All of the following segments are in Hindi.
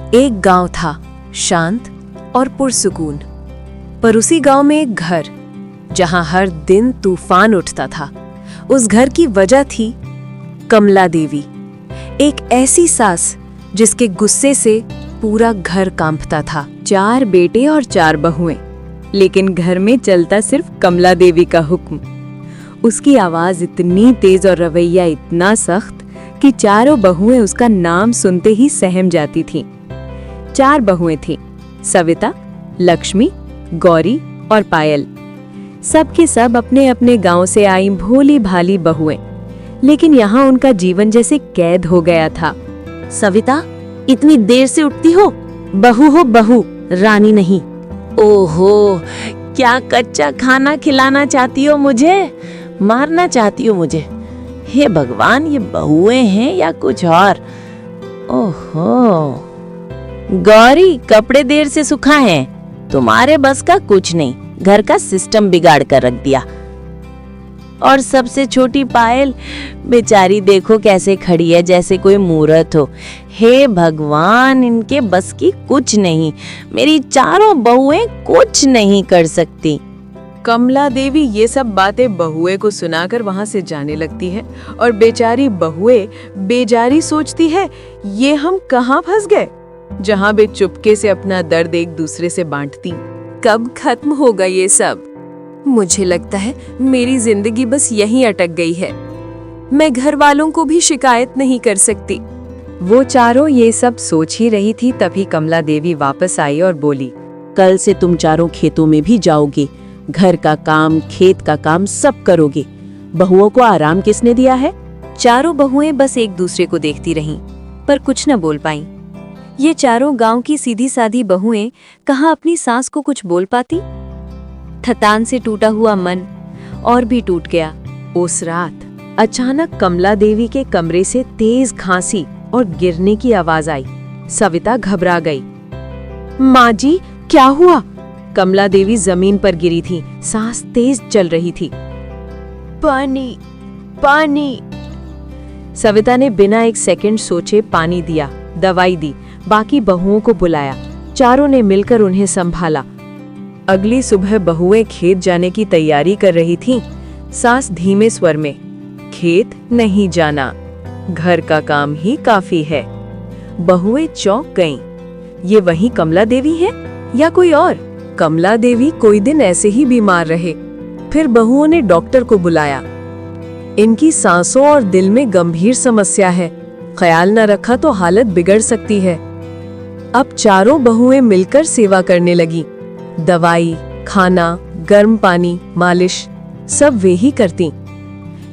एक गांव था, शांत और पुरसुकून। पर उसी गांव में एक घर, जहां हर दिन तूफान उठता था। उस घर की वजह थी कमला देवी, एक ऐसी सास जिसके गुस्से से पूरा घर कांपता था। 4 बेटे और 4 बहुएं, लेकिन घर में चलता सिर्फ कमला देवी का हुक्म। उसकी आवाज इतनी तेज और रवैया इतना सख्त कि चारों बहुएं उसका नाम सुनते ही सहम जाती थीं। 4 बहुएं थीं, सविता, लक्ष्मी, गौरी और पायल। सब के सब अपने अपने गांव से आई भोली भाली बहुएं, लेकिन यहाँ उनका जीवन जैसे कैद हो गया था। सविता, इतनी देर से उठती हो? बहू हो बहू, रानी नहीं। ओहो, क्या कच्चा खाना खिलाना चाहती हो मुझे? मारना चाहती हो मुझे? हे भगवान, ये बहुएं हैं या कुछ और? ओहो, गौरी, कपड़े देर से सुखा हैं। तुम्हारे बस का कुछ नहीं, घर का सिस्टम बिगाड़ कर रख दिया। और सबसे छोटी पायल, बेचारी देखो कैसे खड़ी है, जैसे कोई मूर्त हो। हे भगवान, इनके बस की कुछ नहीं। मेरी चारों बहुएं कुछ नहीं कर सकती। कमला देवी ये सब बातें बहुए को सुनाकर वहां से जाने लगती है और बेचारी बहुए बेजारी सोचती है, ये हम कहाँ फंस गए, जहां वे चुपके से अपना दर्द एक दूसरे से बांटती। कब खत्म होगा ये सब? मुझे लगता है मेरी जिंदगी बस यहीं अटक गई है। मैं घर वालों को भी शिकायत नहीं कर सकती। वो चारों ये सब सोच ही रही थी, तभी कमला देवी वापस आई और बोली, कल से तुम चारों खेतों में भी जाओगे, घर का काम, खेत का काम सब करोगे। बहुओं को आराम किसने दिया है? चारों बहुएं बस एक दूसरे को देखती रहीं, पर कुछ न बोल पाईं। ये चारों गांव की सीधी साधी बहुएं कहाँ अपनी सास को कुछ बोल पाती? थकान से टूटा हुआ मन और भी टूट गया। उस रात अचानक कमला देवी के कमरे से तेज खांसी और गिरने की आवाज आई। सविता घबरा गई। माँ जी, क्या हुआ? कमला देवी जमीन पर गिरी थी, सांस तेज चल रही थी। पानी, पानी। सविता ने बिना एक सेकंड सोचे पानी दिया, दवाई दी, बाकी बहुओं को बुलाया। चारों ने मिलकर उन्हें संभाला। अगली सुबह बहुएं खेत जाने की तैयारी कर रही थीं। सास धीमे स्वर में, खेत नहीं जाना, घर का काम ही काफी है। बहुएं चौंक गईं। ये वही कमला देवी है या कोई और? कमला देवी कोई दिन ऐसे ही बीमार रहे। फिर बहुओं ने डॉक्टर को बुलाया। इनकी सांसों और दिल में गंभीर समस्या है, ख्याल न रखा तो हालत बिगड़ सकती है। अब चारों बहुएं मिलकर सेवा करने लगी। दवाई, खाना, गर्म पानी, मालिश सब वे ही करती।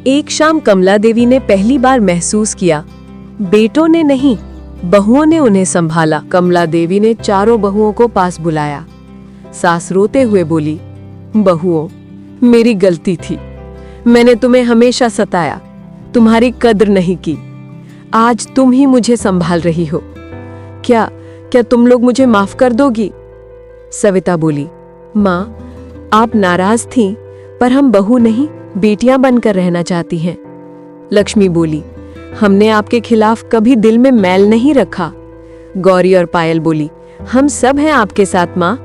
एक शाम कमला देवी ने पहली बार महसूस किया, बेटों ने नहीं, बहुओं ने उन्हें संभाला। कमला देवी ने चारों बहुओं को पास बुलाया। सास रोते हुए बोली, बहुओं, मेरी गलती थी। मैंने तुम्हें हमेशा सताया, तुम्हारी कद्र नहीं की। आज तुम ही मुझे संभाल रही हो। क्या तुम लोग मुझे माफ कर दोगी? सविता बोली, माँ, आप नाराज थीं, पर हम बहू नहीं, बेटियां बनकर रहना चाहती हैं। लक्ष्मी बोली, हमने आपके खिलाफ कभी दिल में मैल नहीं रखा। गौरी और पायल बोली, हम सब हैं आपके साथ माँ।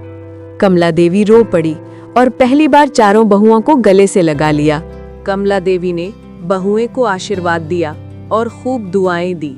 कमला देवी रो पड़ी और पहली बार चारों बहुओं को गले से लगा लिया। कमला देवी ने बहुएं को आशीर्वाद दिया और खूब दुआएं दी।